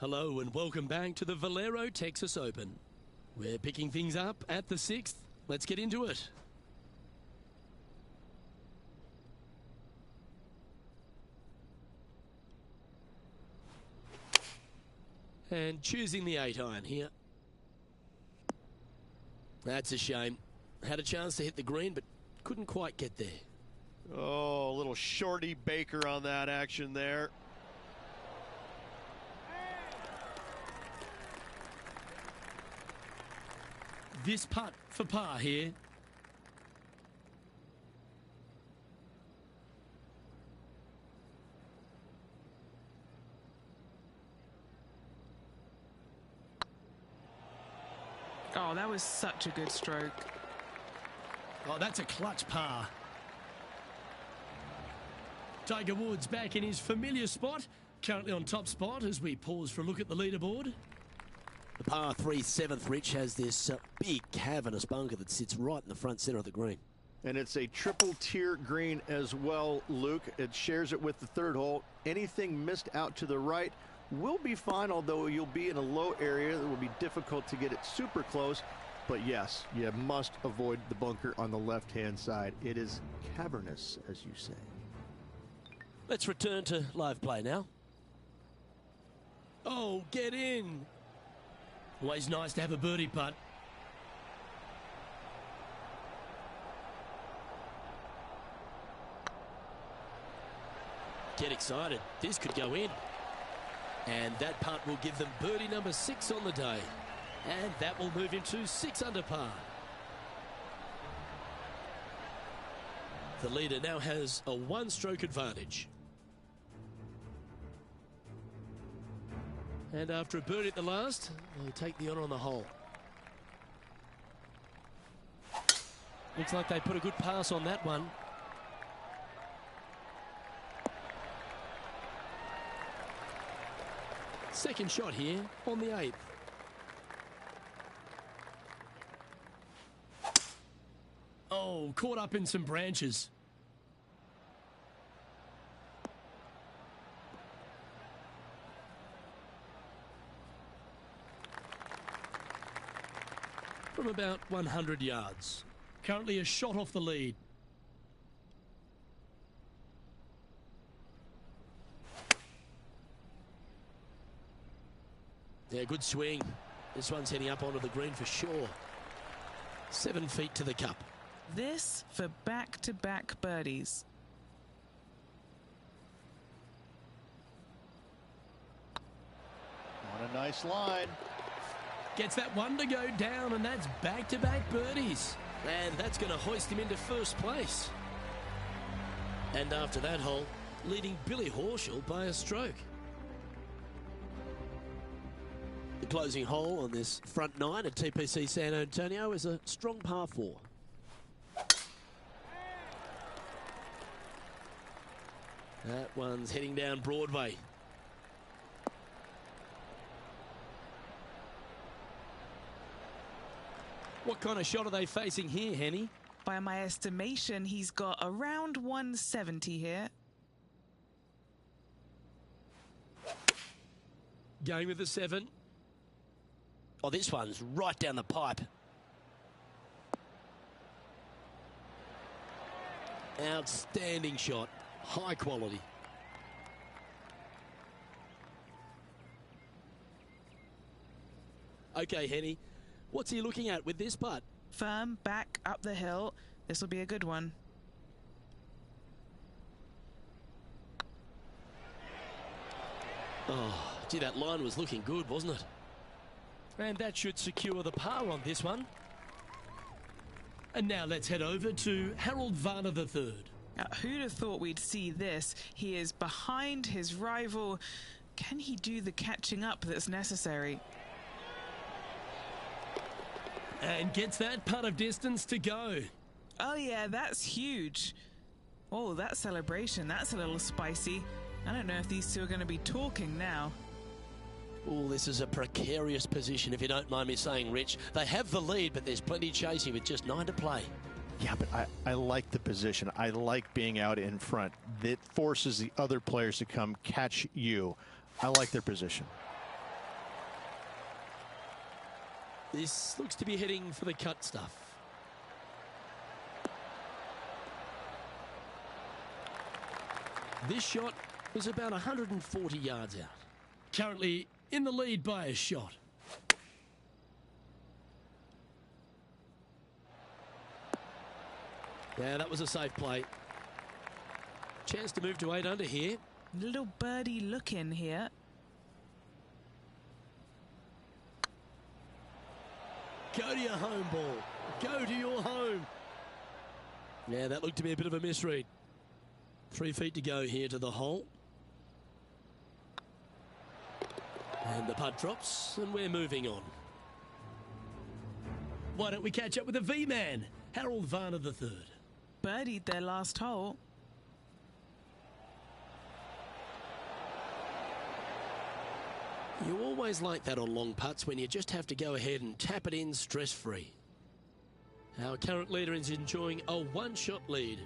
Hello and welcome back to the Valero Texas Open. We're picking things up at the 6th. Let's get into it. And choosing the 8-iron here. That's a shame. Had a chance to hit the green, but couldn't quite get there. Oh, a little shorty Baker on that action there. This putt for par here. Oh, that was such a good stroke. Oh, that's a clutch par. Tiger Woods back in his familiar spot, currently on top spot as we pause for a look at the leaderboard. The par 3 7th, Rich, has this big cavernous bunker that sits right in the front centre of the green. And it's a triple tier green as well, Luke. It shares it with the 3rd hole. Anything missed out to the right will be fine, although you'll be in a low area. It will be difficult to get it super close. But yes, you must avoid the bunker on the left-hand side. It is cavernous, as you say. Let's return to live play now. Oh, get in. Always nice to have a birdie putt. Get excited. This could go in. And that putt will give them birdie number 6 on the day. And that will move him to 6 under par. The leader now has a 1-stroke advantage. And after a birdie at the last, they'll take the honour on the hole. Looks like they put a good pass on that one. Second shot here on the 8th. Oh, caught up in some branches. From about 100 yards. Currently a shot off the lead. Yeah, good swing. This one's heading up onto the green for sure. 7 feet to the cup. This for back-to-back birdies. What a nice line. Gets that one to go down, and that's back-to-back birdies. And that's going to hoist him into first place. And after that hole, leading Billy Horschel by a stroke. The closing hole on this front 9 at TPC San Antonio is a strong par 4. That one's heading down Broadway. What kind of shot are they facing here, Henny? By my estimation, he's got around 170 here. Going with the 7. Oh, this one's right down the pipe. Outstanding shot. High quality. Okay, Henny. What's he looking at with this putt? Firm, back, up the hill. This will be a good one. Oh, gee, that line was looking good, wasn't it? And that should secure the par on this one. And now let's head over to Harold Varner III. Now, who'd have thought we'd see this? He is behind his rival. Can he do the catching up that's necessary? And gets that putt of distance to go. Oh yeah, that's huge. Oh, that celebration, that's a little spicy. I don't know if these two are going to be talking now. Oh, this is a precarious position, if you don't mind me saying, Rich. They have the lead, but there's plenty chasing with just 9 to play. Yeah, but I like the position. I like being out in front. That forces the other players to come catch you. I like their position. This looks to be heading for the cut stuff. This shot was about 140 yards out. Currently in the lead by a shot. Yeah, that was a safe play. Chance to move to 8 under here. Little birdie look in here. Go to your home ball. Go to your home. Yeah, that looked to be a bit of a misread. 3 feet to go here to the hole. And the putt drops, and we're moving on. Why don't we catch up with the V-man, Harold Varner III. Birdied their last hole. You always like that on long putts when you just have to go ahead and tap it in stress-free. Our current leader is enjoying a one-shot lead.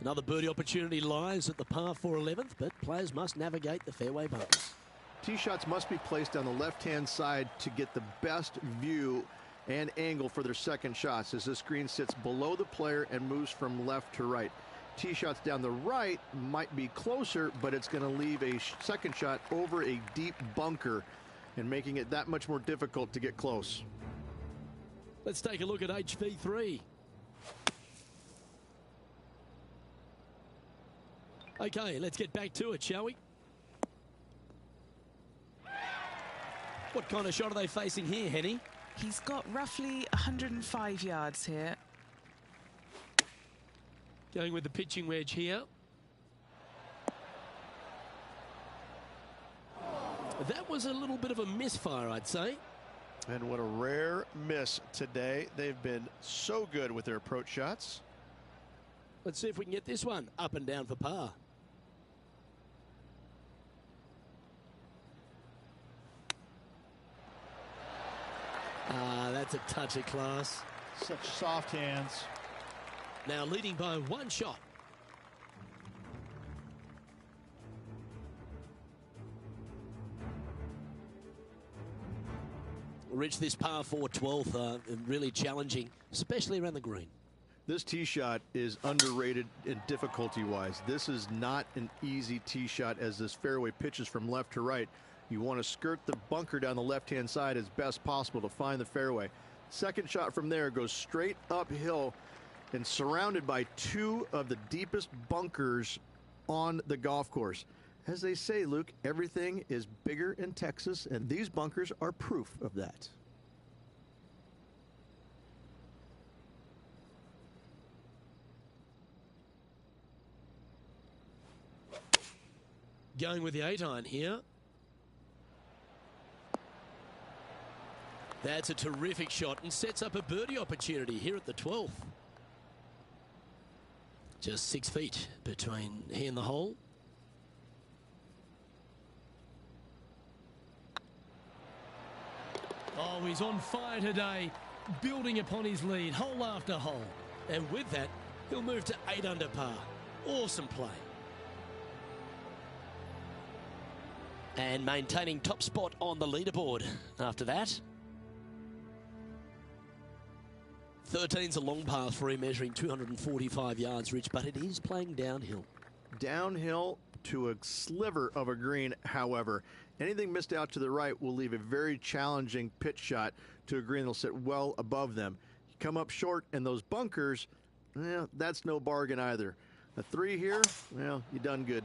Another birdie opportunity lies at the par 4 11th, but players must navigate the fairway bunkers. Tee shots must be placed on the left-hand side to get the best view and angle for their second shots, as this green sits below the player and moves from left to right. Tee shots down the right might be closer, but it's going to leave a second shot over a deep bunker and making it that much more difficult to get close. Let's take a look at HV3. Okay, let's get back to it, shall we? What kind of shot are they facing here, Henny? He's got roughly 105 yards here. Going with the pitching wedge here. That was a little bit of a misfire, I'd say. And what a rare miss today. They've been so good with their approach shots. Let's see if we can get this one up and down for par. That's a touch of class. Such soft hands. Now leading by one shot. Reach this par 4 12th, really challenging, especially around the green. This tee shot is underrated in difficulty-wise. This is not an easy tee shot as this fairway pitches from left to right. You want to skirt the bunker down the left-hand side as best possible to find the fairway. Second shot from there goes straight uphill and surrounded by 2 of the deepest bunkers on the golf course. As they say, Luke, everything is bigger in Texas, and these bunkers are proof of that. Going with the 8-iron here. That's a terrific shot and sets up a birdie opportunity here at the 12th. Just 6 feet between he and the hole. Oh, he's on fire today, building upon his lead, hole after hole. And with that, he'll move to 8 under par. Awesome play. And maintaining top spot on the leaderboard after that. 13's a long par 3 measuring 245 yards, Rich, but it is playing downhill. Downhill to a sliver of a green, however. Anything missed out to the right will leave a very challenging pitch shot to a green that'll sit well above them. You come up short in those bunkers, that's no bargain either. A 3 here, well, you done good.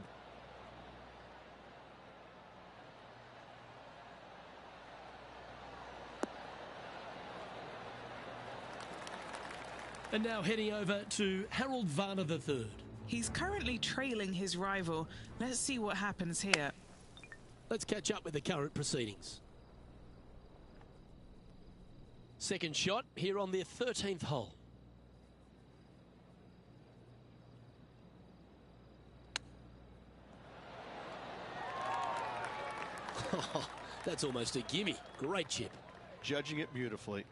And now heading over to Harold Varner III. He's currently trailing his rival. Let's see what happens here. Let's catch up with the current proceedings. Second shot here on their 13th hole. That's almost a gimme. Great chip. Judging it beautifully.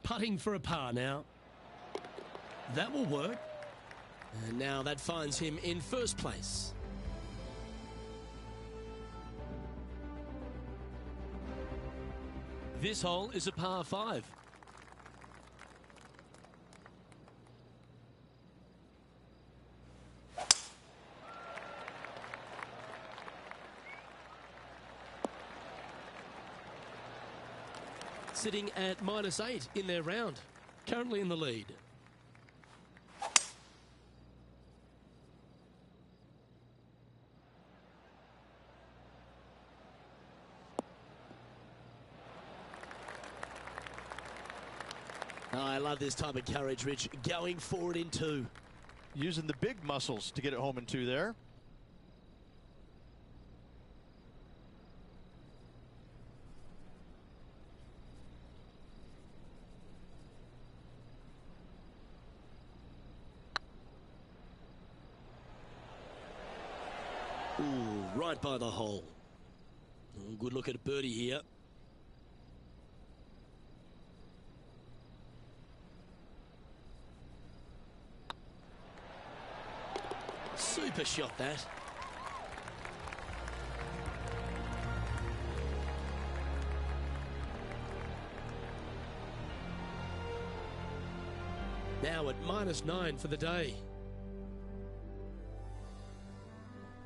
Putting for a par now. That will work. And now that finds him in first place. This hole is a par 5. Sitting at -8 in their round, currently in the lead. Oh, I love this type of courage, Rich. Going forward in 2. Using the big muscles to get it home in 2 there. Ooh, right by the hole. Oh, good look at birdie here. Super shot that. Now at -9 for the day.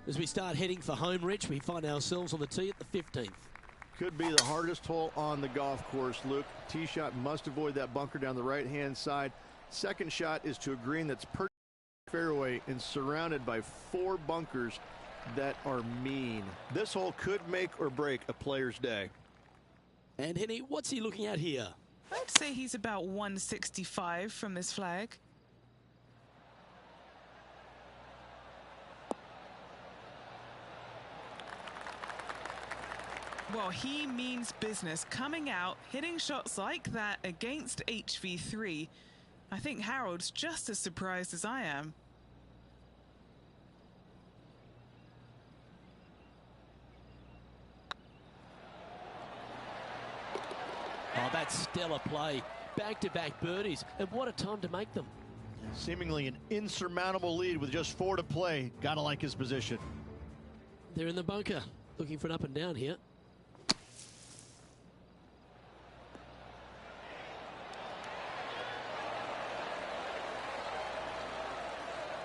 As we start heading for home, Rich, we find ourselves on the tee at the 15th. Could be the hardest hole on the golf course, Luke. Tee shot must avoid that bunker down the right-hand side. Second shot is to a green that's perched fairway and surrounded by 4 bunkers that are mean. This hole could make or break a player's day. And Henny, what's he looking at here? I'd say he's about 165 from this flag. Well, he means business. Coming out, hitting shots like that against HV3. I think Harold's just as surprised as I am. Oh, that's stellar play. Back-to-back birdies, and what a time to make them. Seemingly an insurmountable lead with just 4 to play. Gotta like his position. They're in the bunker, looking for an up and down here.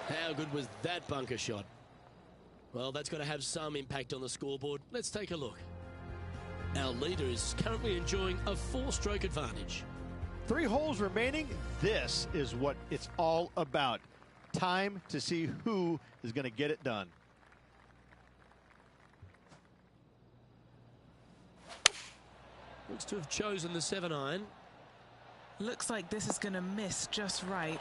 How good was that bunker shot? Well, that's got to have some impact on the scoreboard. Let's take a look. Our leader is currently enjoying a 4-stroke advantage. 3 holes remaining. This is what it's all about. Time to see who is going to get it done. Looks to have chosen the 7-iron. Looks like this is going to miss just right.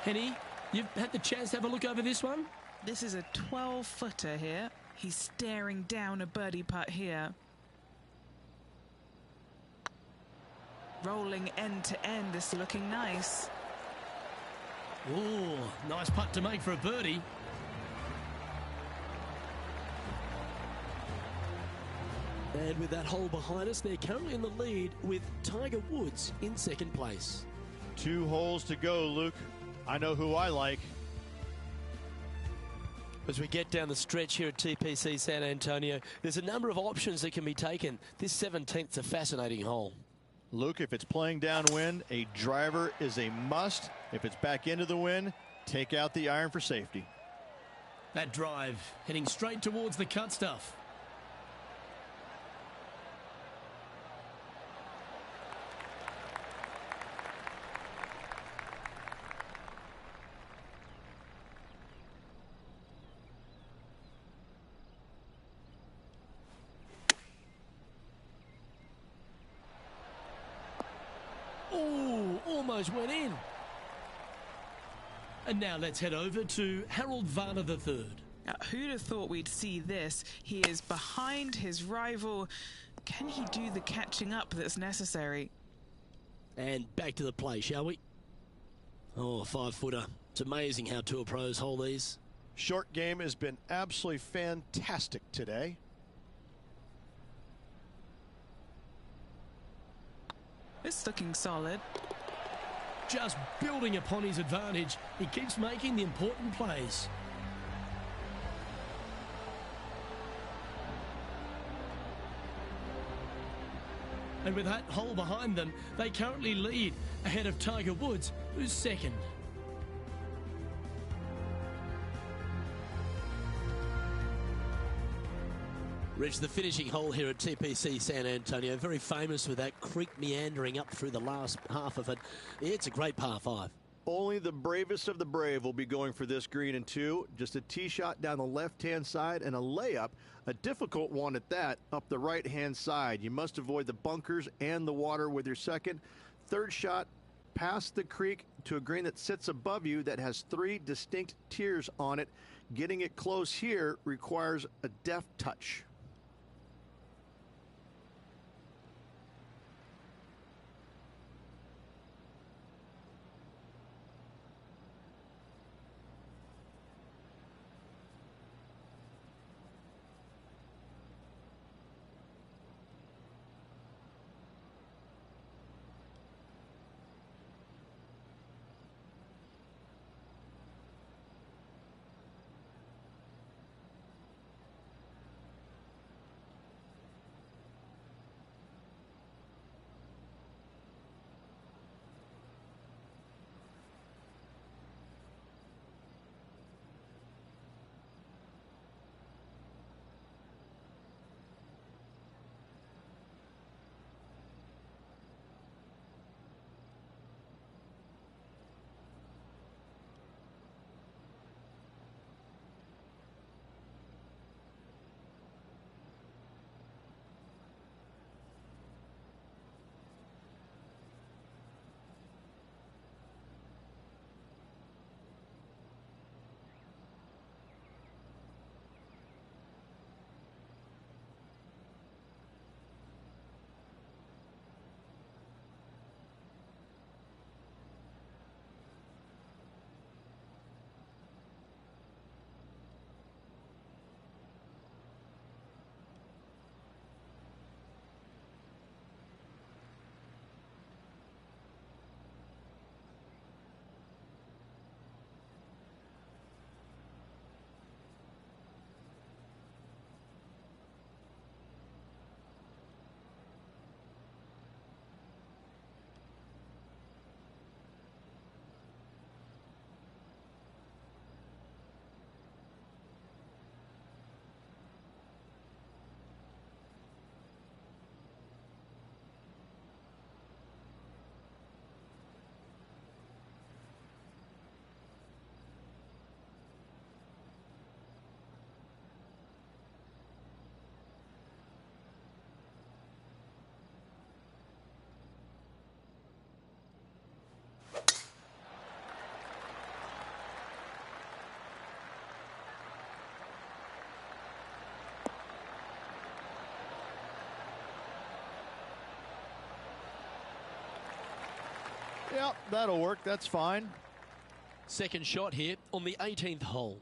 Henny, you've had the chance to have a look over this one? This is a 12-footer here. He's staring down a birdie putt here. Rolling end to end, this looking nice. Ooh, nice putt to make for a birdie. And with that hole behind us, they're currently in the lead with Tiger Woods in second place. 2 holes to go, Luke. I know who I like. As we get down the stretch here at TPC San Antonio, there's a number of options that can be taken. This 17th's a fascinating hole. Luke, if it's playing downwind, a driver is a must. If it's back into the wind, take out the iron for safety. That drive heading straight towards the cut stuff. Oh, almost went in. And now let's head over to Harold Varner III. Now, who'd have thought we'd see this? He is behind his rival. Can he do the catching up that's necessary? And back to the play, shall we? Oh, 5-footer. It's amazing how tour pros hold these. Short game has been absolutely fantastic today. It's looking solid. Just building upon his advantage. He keeps making the important plays. And with that hole behind them, they currently lead ahead of Tiger Woods, who's second. Rich, the finishing hole here at TPC San Antonio, very famous with that creek meandering up through the last half of it. It's a great par 5. Only the bravest of the brave will be going for this green in 2. Just a tee shot down the left-hand side and a layup, a difficult one at that, up the right-hand side. You must avoid the bunkers and the water with your second. Third shot past the creek to a green that sits above you that has 3 distinct tiers on it. Getting it close here requires a deft touch. Yep, that'll work. That's fine. Second shot here on the 18th hole.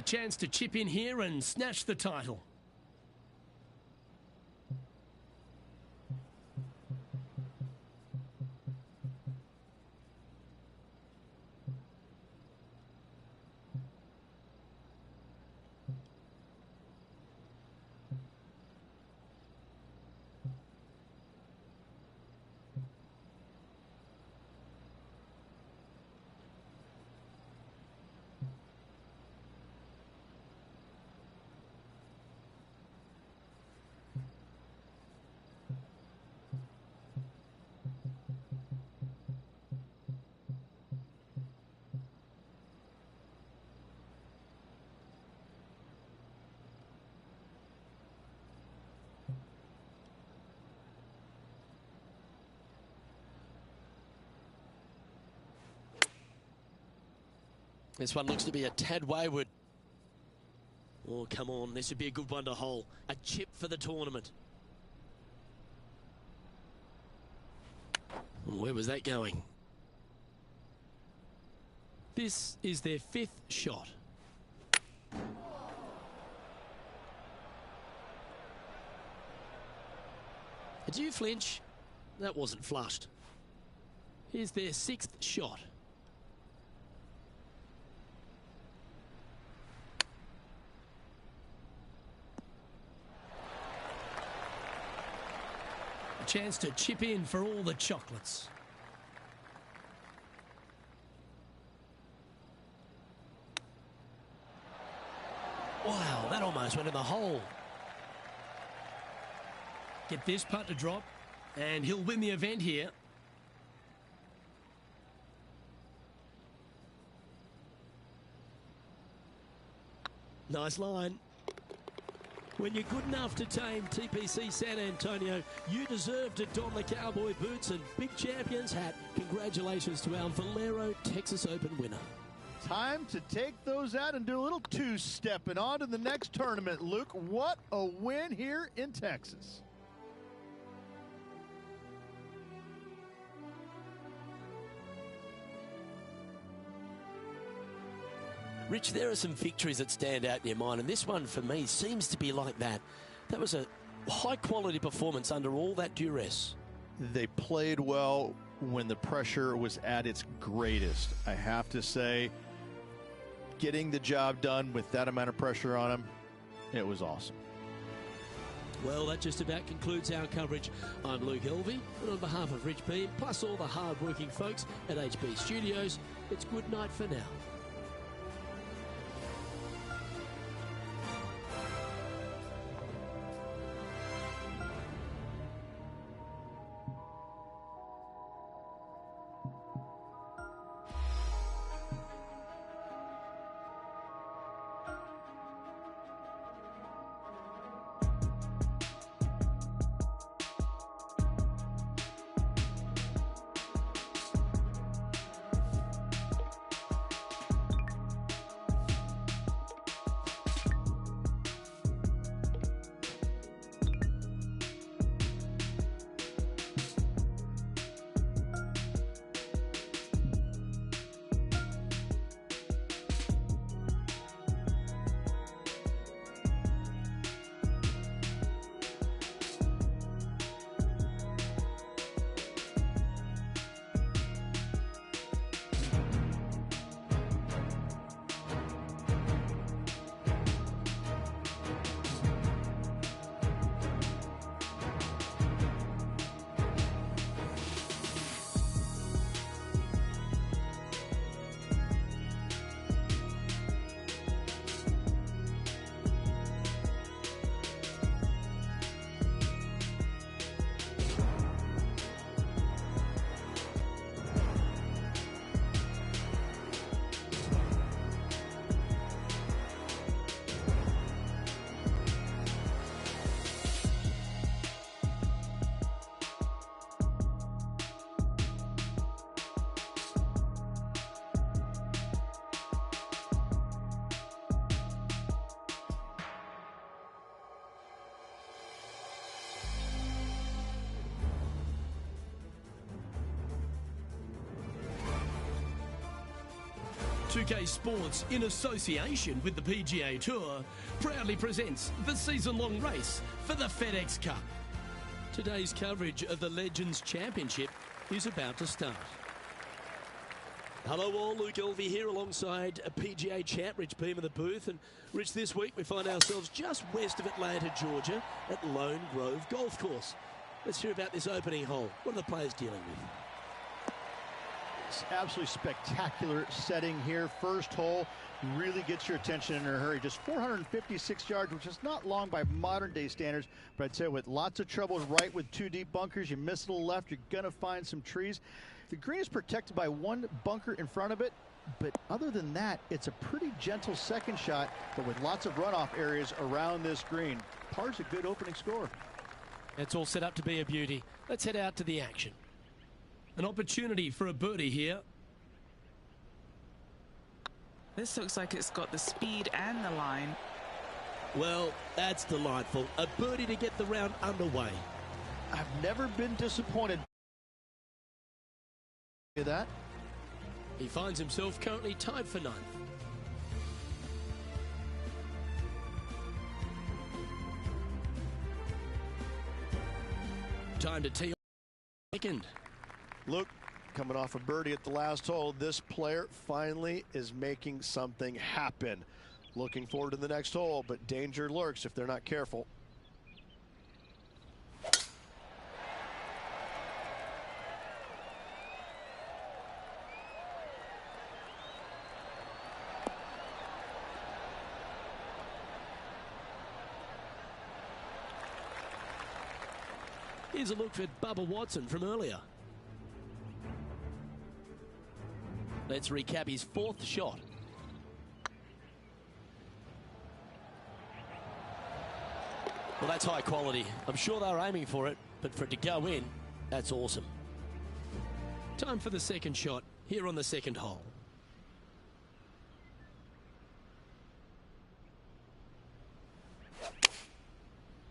A chance to chip in here and snatch the title. This one looks to be a tad wayward. Oh, come on. This would be a good one to hole. A chip for the tournament. Where was that going? This is their 5th shot. Did you flinch? That wasn't flushed. Here's their 6th shot. A chance to chip in for all the chocolates. Wow, that almost went in the hole. Get this putt to drop, and he'll win the event here. Nice line. When you're good enough to tame TPC San Antonio, you deserve to don the cowboy boots and big champions hat. Congratulations to our Valero Texas Open winner. Time to take those out and do a little two-stepping on to the next tournament, Luke. What a win here in Texas. Rich, there are some victories that stand out in your mind, and this one for me seems to be like that. That was a high-quality performance under all that duress. They played well when the pressure was at its greatest. I have to say, getting the job done with that amount of pressure on them, it was awesome. Well, that just about concludes our coverage. I'm Luke Elvey, and on behalf of Rich Beam, plus all the hard-working folks at HB Studios, it's good night for now. 2K Sports, in association with the PGA Tour, proudly presents the season-long race for the FedEx Cup. Today's coverage of the Legends Championship is about to start. Hello all, Luke Elvey here alongside a PGA champ, Rich Beem in the booth. And Rich, this week we find ourselves just west of Atlanta, Georgia at Lone Grove Golf Course. Let's hear about this opening hole. What are the players dealing with? It's absolutely spectacular setting here. First hole really gets your attention in a hurry. Just 456 yards, which is not long by modern day standards, but I'd say with lots of troubles right with two deep bunkers. You miss a little left, you're gonna find some trees. The green is protected by one bunker in front of it, but other than that, it's a pretty gentle second shot, but with lots of runoff areas around this green. Par's a good opening score. It's all set up to be a beauty. Let's head out to the action. An opportunity for a birdie here. This looks like it's got the speed and the line. Well, that's delightful. A birdie to get the round underway. I've never been disappointed. Hear that? He finds himself currently tied for ninth. Time to tee off second. Look, coming off a birdie at the last hole, this player finally is making something happen. Looking forward to the next hole, but danger lurks if they're not careful. Here's a look at Bubba Watson from earlier. Let's recap his fourth shot. Well, that's high quality. I'm sure they were aiming for it, but for it to go in, that's awesome. Time for the second shot here on the second hole.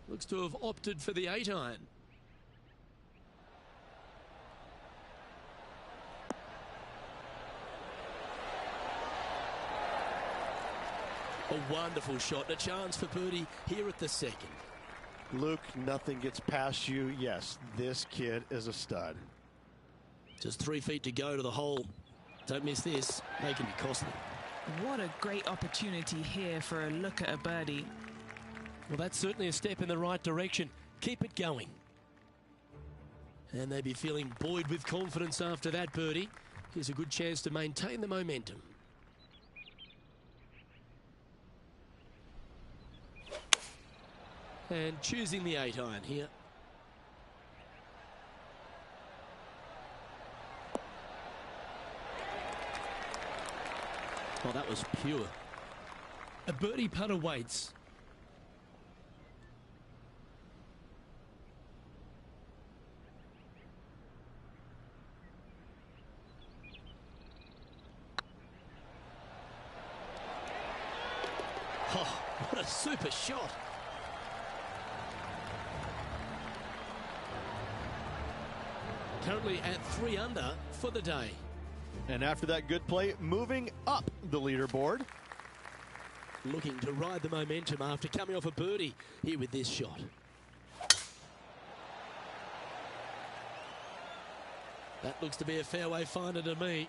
Looks to have opted for the 8-iron. A wonderful shot, a chance for birdie here at the second. Luke, nothing gets past you. Yes, this kid is a stud. Just 3 feet to go to the hole. Don't miss this. They can be costly. What a great opportunity here for a look at a birdie. Well, that's certainly a step in the right direction. Keep it going. And they'd be feeling buoyed with confidence after that birdie. Here's a good chance to maintain the momentum. And choosing the 8-iron here. Oh, that was pure. A birdie putt awaits. Oh, what a super shot. Currently at 3 under for the day. And after that good play, moving up the leaderboard. Looking to ride the momentum after coming off a birdie here with this shot. That looks to be a fairway finder to me.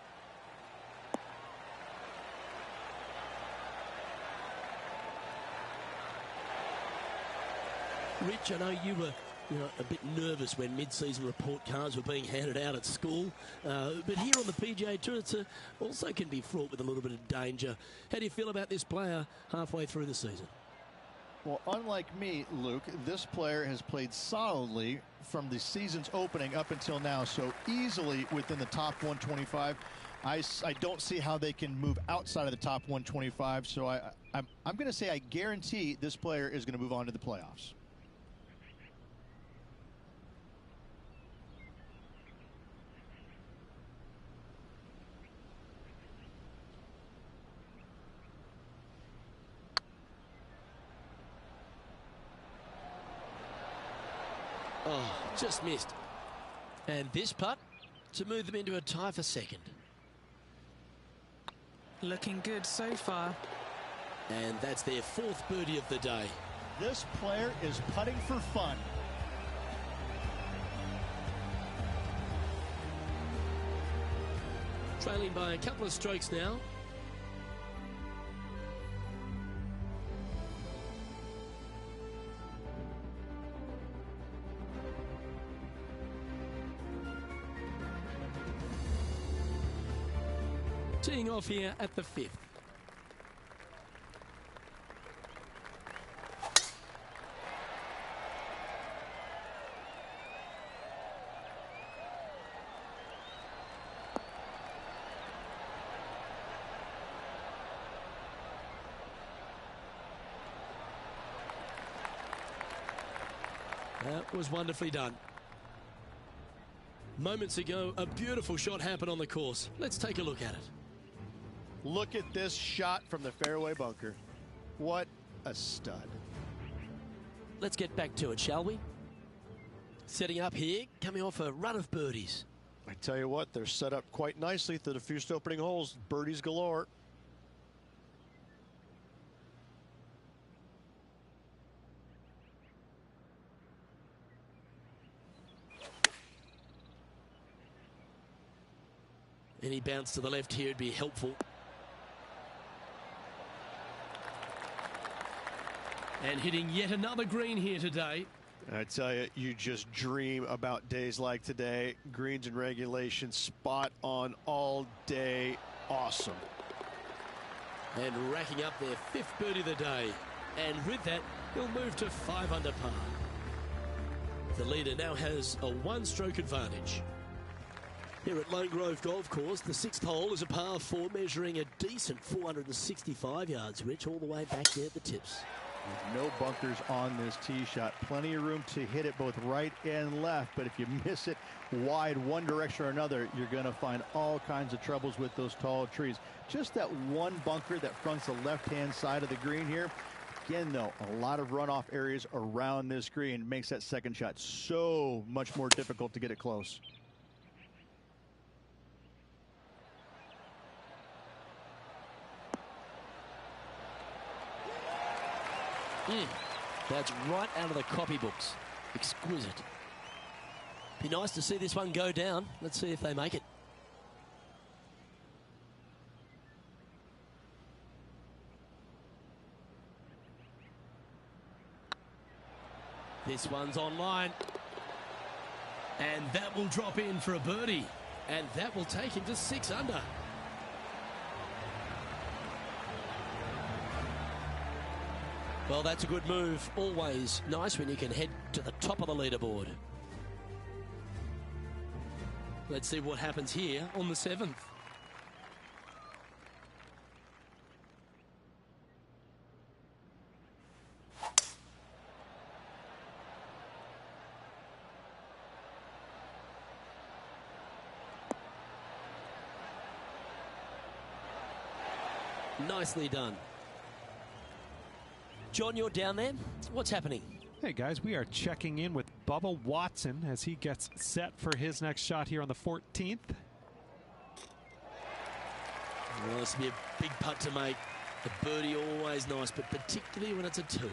Rich, I know you were a bit nervous when mid-season report cards were being handed out at school. But here on the PGA Tour, it's also can be fraught with a little bit of danger. How do you feel about this player halfway through the season? Well, unlike me, Luke, this player has played solidly from the season's opening up until now, so easily within the top 125. I don't see how they can move outside of the top 125, so I'm going to say I guarantee this player is going to move on to the playoffs. Oh, just missed. And this putt to move them into a tie for second. Looking good so far. And that's their 4th birdie of the day. This player is putting for fun. Trailing by a couple of strokes now. Teeing off here at the 5th. That was wonderfully done. Moments ago, a beautiful shot happened on the course. Let's take a look at it. Look at this shot from the fairway bunker. What a stud. Let's get back to it, shall we? Setting up here, coming off a run of birdies. I tell you what, they're set up quite nicely through the first opening holes. Birdies galore. Any bounce to the left here would be helpful. And hitting yet another green here today. I tell you, you just dream about days like today. Greens and regulation, spot on all day. Awesome. And racking up their 5th birdie of the day. And with that, he'll move to 5 under par. The leader now has a 1-stroke advantage. Here at Lone Grove Golf Course, the 6th hole is a par 4 measuring a decent 465 yards, Rich, all the way back there at the tips. No bunkers on this tee shot. Plenty of room to hit it both right and left, but if you miss it wide one direction or another, you're going to find all kinds of troubles with those tall trees. Just that one bunker that fronts the left-hand side of the green here. Again, though, a lot of runoff areas around this green makes that second shot so much more difficult to get it close. That's right out of the copybooks. Exquisite. Be nice to see this one go down. Let's see if they make it. This one's online. And that will drop in for a birdie. And that will take him to 6 under. Well, that's a good move. Always nice when you can head to the top of the leaderboard. Let's see what happens here on the 7th. Nicely done. John, you're down there. What's happening? Hey guys, we are checking in with Bubba Watson as he gets set for his next shot here on the 14th. Well, this will be a big putt to make. A birdie always nice, but particularly when it's a 2.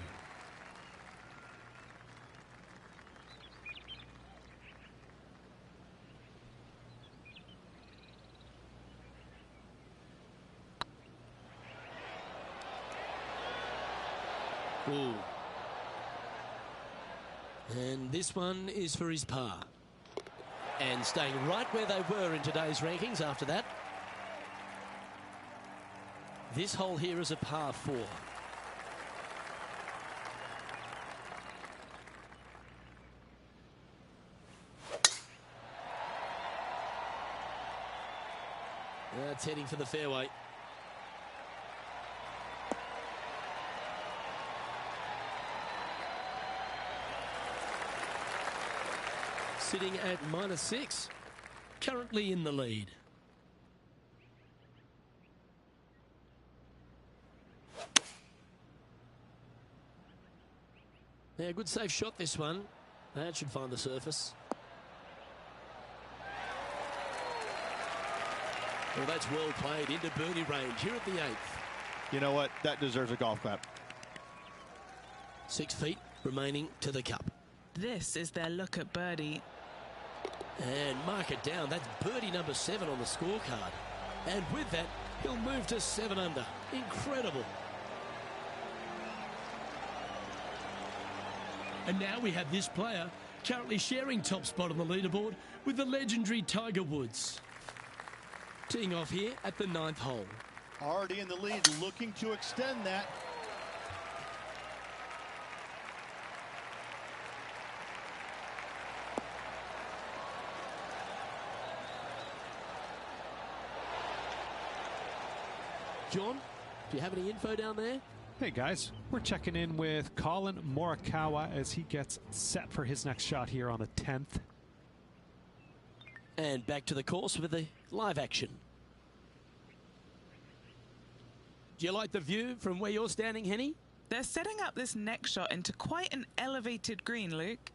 Ooh. And this one is for his par. And staying right where they were in today's rankings after that. This hole here is a par 4. That's heading for the fairway. Sitting at -6, currently in the lead. Yeah, good safe shot this one. That should find the surface. Well, that's well played into birdie range here at the 8th. You know what? That deserves a golf clap. 6 feet remaining to the cup. This is their look at birdie. And mark it down. That's birdie number 7 on the scorecard. And with that, he'll move to 7 under. Incredible. And now we have this player currently sharing top spot on the leaderboard with the legendary Tiger Woods. Teeing off here at the 9th hole. Already in the lead, looking to extend that. John, do you have any info down there? Hey guys, we're checking in with Colin Morikawa as he gets set for his next shot here on the 10th. And back to the course with the live action. Do you like the view from where you're standing, Henny? They're setting up this next shot into quite an elevated green, Luke.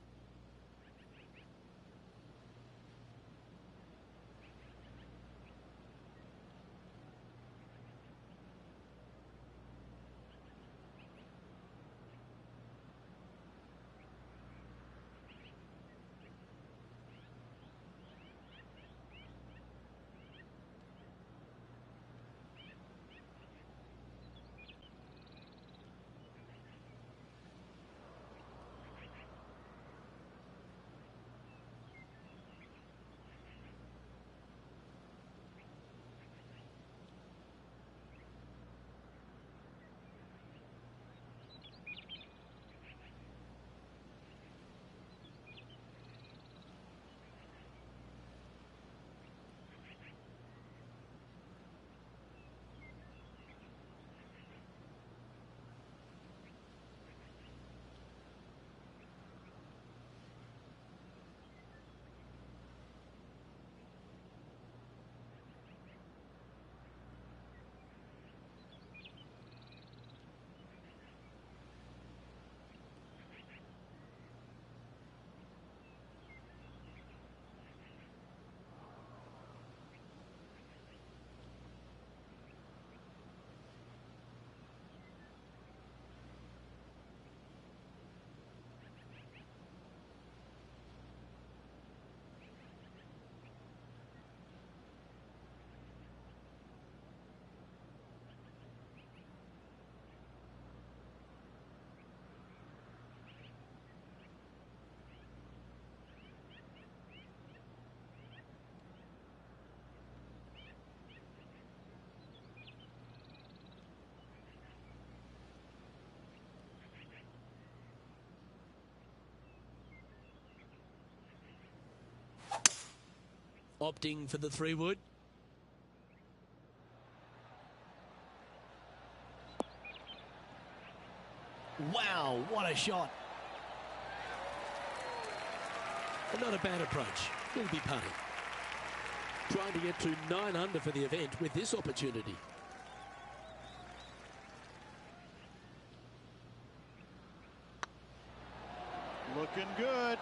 Opting for the 3-wood. Wow, what a shot. And not a bad approach. He'll be putting. Trying to get to 9 under for the event with this opportunity. Looking good.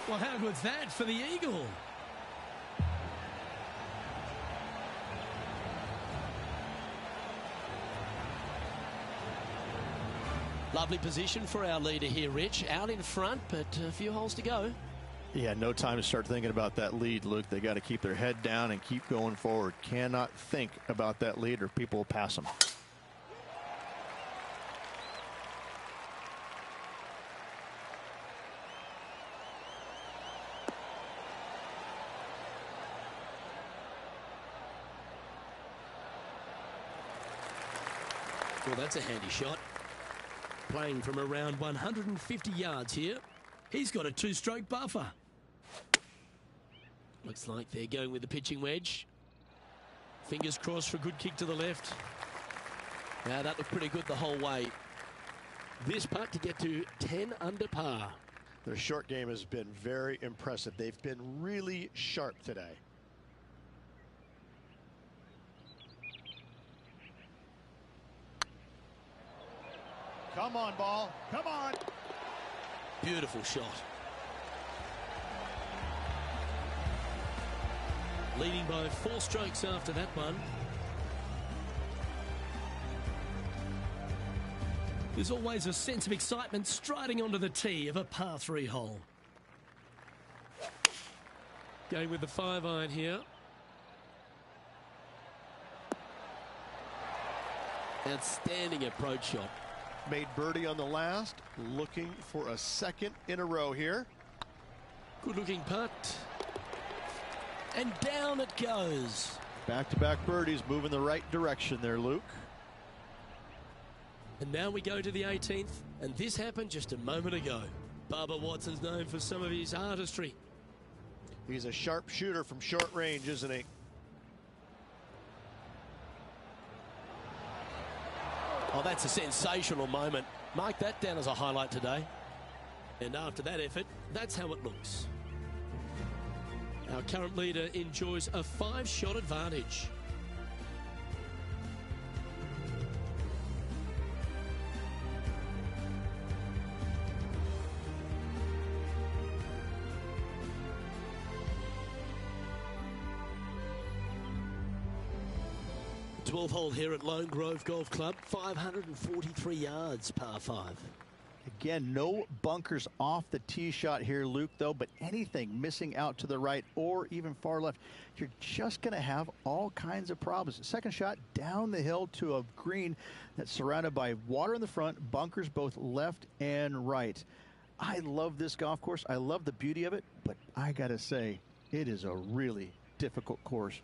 Well, how good's that for the eagle? Lovely position for our leader here, Rich. Out in front, but a few holes to go. Yeah, no time to start thinking about that lead, Luke. They got to keep their head down and keep going forward. Cannot think about that lead or people will pass them. Well, that's a handy shot. Playing from around 150 yards here. He's got a 2-stroke buffer. Looks like they're going with the pitching wedge. Fingers crossed for a good kick to the left. Now that looked pretty good the whole way. This putt to get to 10 under par. Their short game has been very impressive. They've been really sharp today. Come on, ball. Come on. Beautiful shot. Leading by 4 strokes after that one. There's always a sense of excitement striding onto the tee of a par 3 hole. Going with the 5-iron here. Outstanding approach shot. Made birdie on the last, looking for a second in a row here. Good looking putt. And down it goes. Back-to-back birdies, moving the right direction there, Luke. And now we go to the 18th, and this happened just a moment ago. Bubba Watson's known for some of his artistry. He's a sharp shooter from short range, isn't he? Oh, that's a sensational moment. Mark that down as a highlight today. And after that effort, that's how it looks. Our current leader enjoys a 5-shot advantage. The 12th hole here at Lone Grove Golf Club, 543 yards, par 5. Again, no bunkers off the tee shot here, Luke, though, but anything missing out to the right or even far left, you're just going to have all kinds of problems. Second shot down the hill to a green that's surrounded by water in the front, bunkers both left and right. I love this golf course. I love the beauty of it, but I got to say, it is a really difficult course.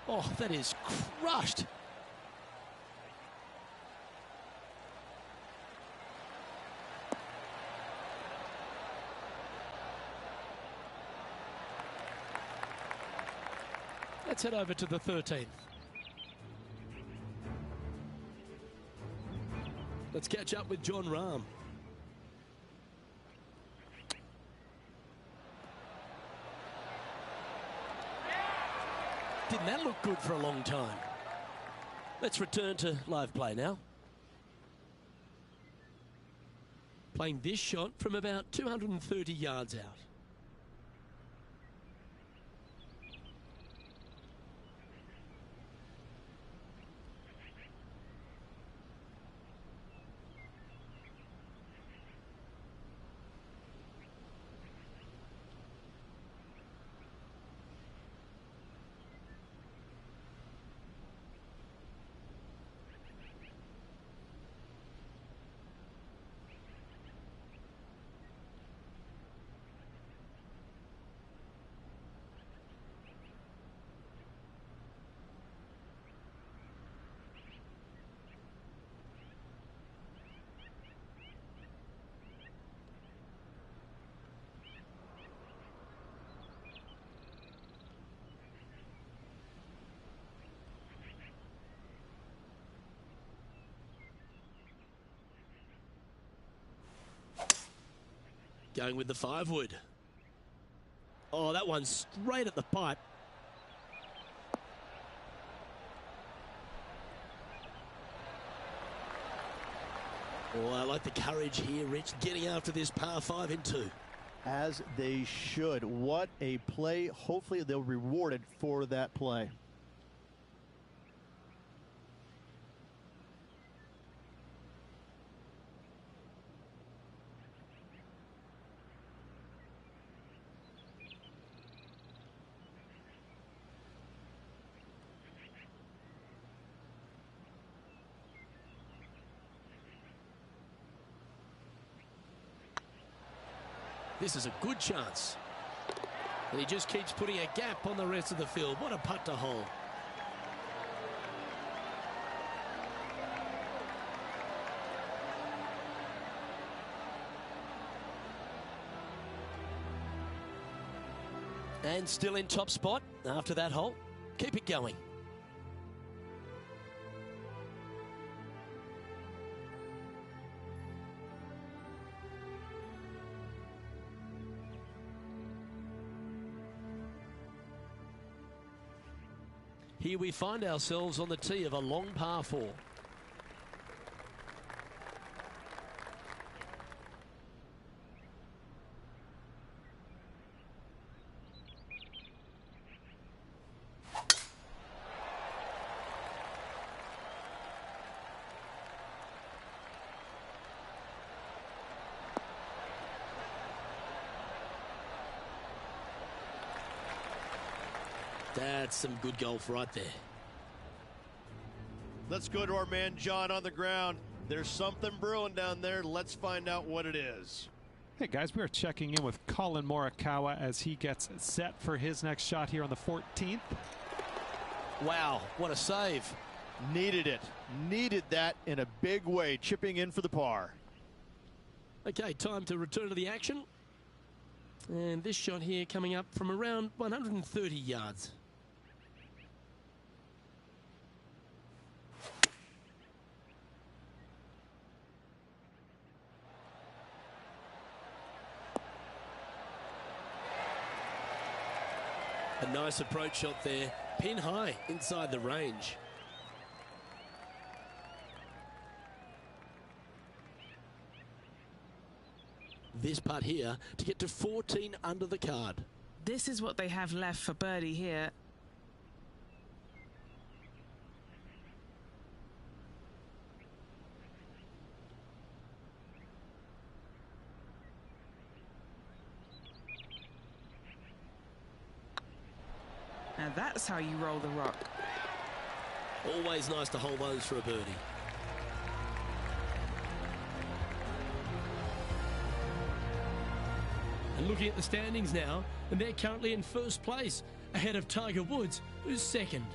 Oh, that is crushed. Let's head over to the 13th. Let's catch up with Jon Rahm. Didn't that look good for a long time? Let's return to live play now. Playing this shot from about 230 yards out. Going with the 5-wood. Oh, that one's straight at the pipe. Oh, I like the courage here, Rich, getting after this par 5 in 2. As they should. What a play. Hopefully they'll be rewarded for that play. This is a good chance. And he just keeps putting a gap on the rest of the field. What a putt to hole. And still in top spot after that hole. Keep it going. Here we find ourselves on the tee of a long par 4. That's some good golf right there. Let's go to our man John on the ground. There's something brewing down there. Let's find out what it is. Hey guys, we are checking in with Colin Morikawa as he gets set for his next shot here on the 14th. Wow, what a save. Needed it. Needed that in a big way, chipping in for the par. Okay, time to return to the action. And this shot here coming up from around 130 yards. A nice approach shot there, pin high inside the range. This putt here to get to 14 under the card. This is what they have left for birdie here. Now that's how you roll the rock. Always nice to hold those for a birdie. And looking at the standings now, and they're currently in first place, ahead of Tiger Woods, who's second.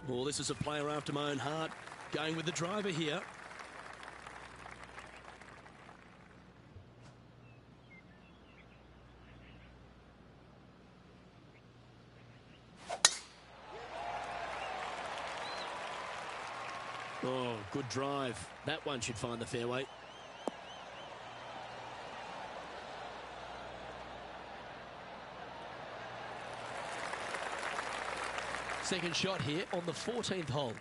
Well, this is a player after my own heart, going with the driver here. Oh, good drive. That one should find the fairway. Second shot here on the 14th hole.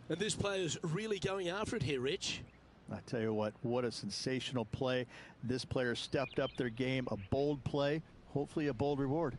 And this player's really going after it here, Rich. I tell you what a sensational play. This player stepped up their game, a bold play, hopefully a bold reward.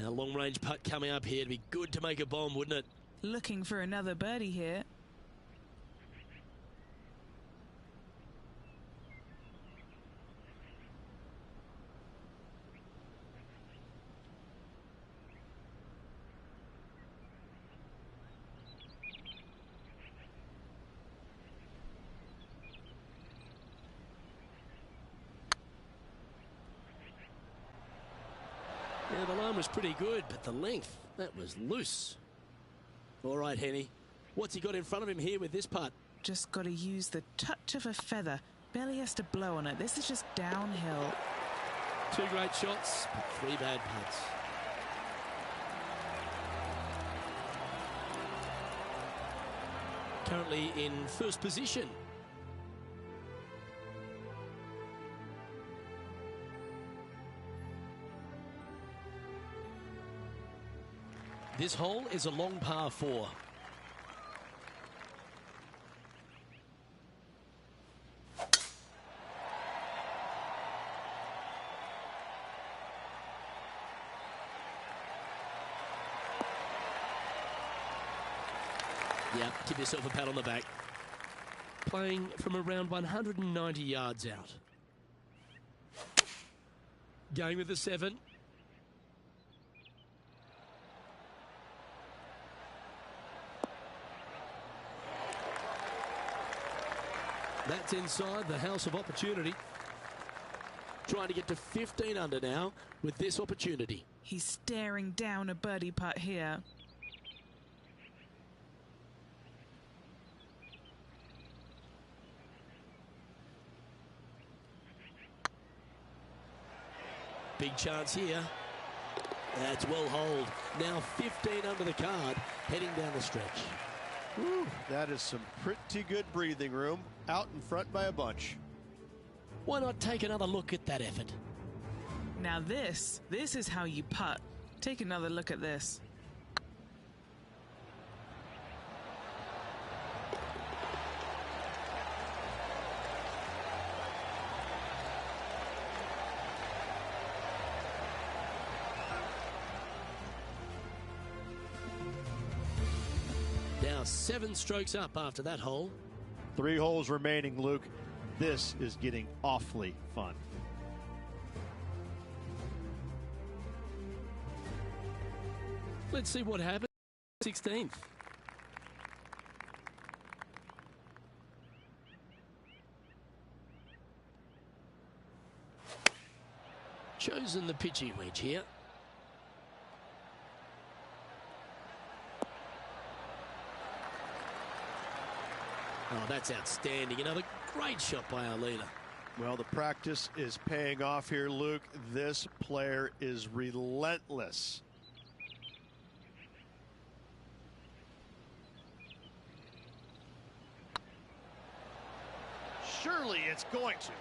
A long-range putt coming up here. It'd be good to make a bomb, wouldn't it? Looking for another birdie here. Yeah, the line was pretty good, but the length, that was loose. All right, Henny. What's he got in front of him here with this putt? Just got to use the touch of a feather. Barely has to blow on it. This is just downhill. 2 great shots, but 3 bad putts. Currently in first position. This hole is a long par 4. Yeah, give yourself a pat on the back. Playing from around 190 yards out. Going with the 7. That's inside the house of opportunity. Trying to get to 15 under now with this opportunity. He's staring down a birdie putt here. Big chance here. That's well holed. Now 15 under the card, heading down the stretch. Whew, that is some pretty good breathing room. Out in front by a bunch. Why not take another look at that effort? Now this is how you putt. Take another look at this. Now 7 strokes up after that hole. 3 holes remaining, Luke. This is getting awfully fun. Let's see what happens. 16th. Chosen the pitching wedge here. Oh, that's outstanding. Another great shot by our leader. Well, the practice is paying off here, Luke. This player is relentless. Surely it's going to.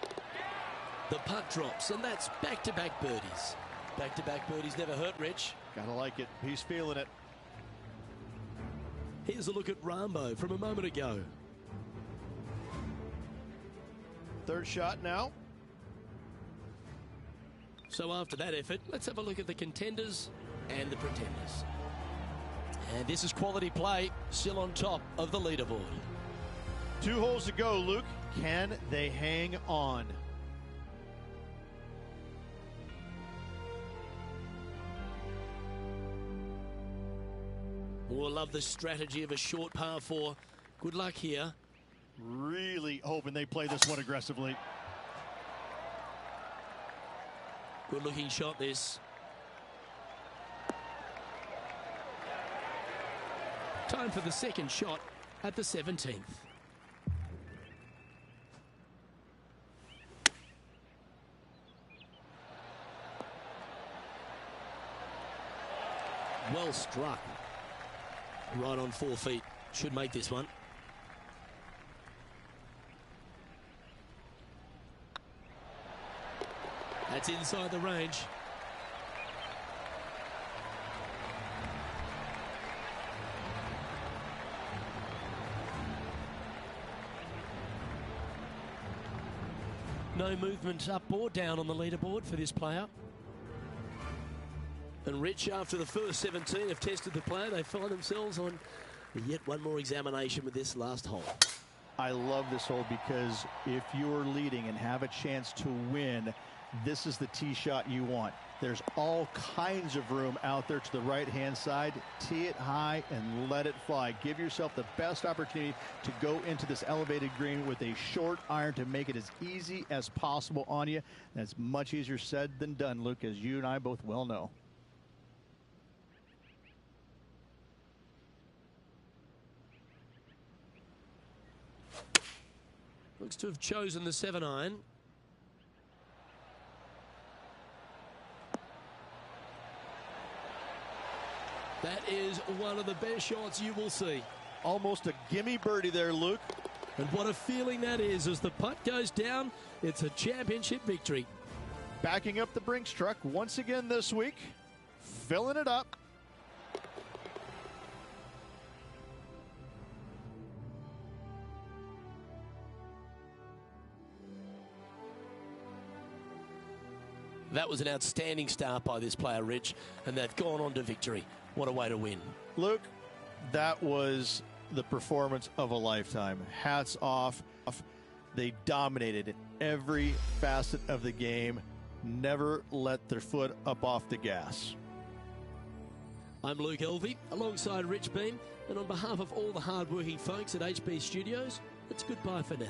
The putt drops, and that's back-to-back birdies. Back-to-back birdies never hurt, Rich. Gotta like it. He's feeling it. Here's a look at Rambo from a moment ago. 3rd shot now. So after that effort, let's have a look at the contenders and the pretenders. And this is quality play, still on top of the leaderboard. 2 holes to go, Luke. Can they hang on? We'll love the strategy of a short par 4. Good luck here. Really hoping they play this one aggressively. Good looking shot this. Time for the second shot at the 17th. Well struck. Right on 4 feet. Should make this one. That's inside the range. No movement up or down on the leaderboard for this player. And Rich, after the first 17 have tested the play, they find themselves on yet one more examination with this last hole. I love this hole because if you're leading and have a chance to win, this is the tee shot you want. There's all kinds of room out there to the right-hand side. Tee it high and let it fly. Give yourself the best opportunity to go into this elevated green with a short iron to make it as easy as possible on you. That's much easier said than done, Luke, as you and I both well know. Looks to have chosen the 7-iron. That is one of the best shots you will see. Almost a gimme birdie there, Luke. And what a feeling that is. As the putt goes down, it's a championship victory. Backing up the Brinks truck once again this week. Filling it up. That was an outstanding start by this player, Rich, and they've gone on to victory. What a way to win. Luke, that was the performance of a lifetime. Hats off. They dominated every facet of the game. Never let their foot up off the gas. I'm Luke Elvey, alongside Rich Beem, and on behalf of all the hard-working folks at HB Studios, it's goodbye for now.